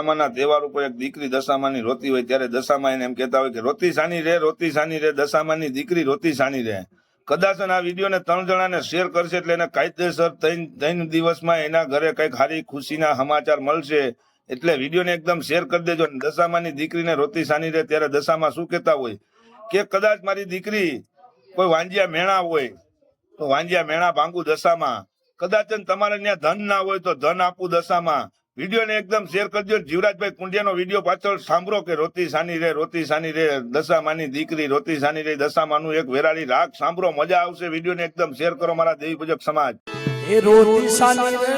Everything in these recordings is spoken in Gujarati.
દશામાના તહેવાર ઉપર એક દીકરી દશામાની રોતી હોય ત્યારે દશામાં એને એમ કહેતા હોય કે રોતી સાની રે દશામાની દીકરી રોતી સાની રે. કદાચ આ વિડીયોને 3 જણાને શેર કરશે એટલે એને કાયદેસર 3 દિવસમાં એના ઘરે કઈક સારી ખુશીના સમાચાર મળશે. એટલે વિડીયોને એકદમ શેર કરી દેજો. દશામાની દીકરીને રોતી સાની રે ત્યારે દશામાં શું કહેતા હોય કે કદાચ મારી દીકરી કોઈ વાંજિયા મેણા હોય તો વાંજિયા મેણા ભાંગું દશામાં, કદાચ તમારે ત્યાં ધન ના હોય તો ધન આપું દશામાં. વિડીયોને એકદમ શેર કરજો. જીવરાજભાઈ કુંડિયાનો વિડીયો પાછળ સાંભળો કે રોતી સાની રે દશામાની દીકરી રોતી સાની રે દશામાનું એક વેરાળી રાગ સાંભળો, મજા આવશે. વિડીયોને એકદમ શેર કરો મારા દેવી પૂજક સમાજ. એ રોતી સાની રે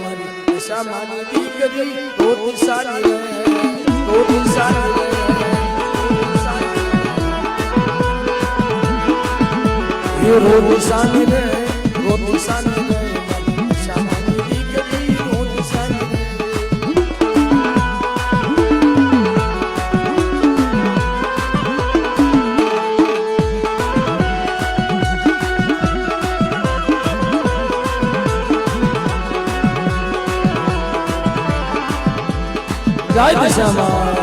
મારી દશામાની દીકરી રોતી સાની રે એ રોતી સાની રે જય દશામાં.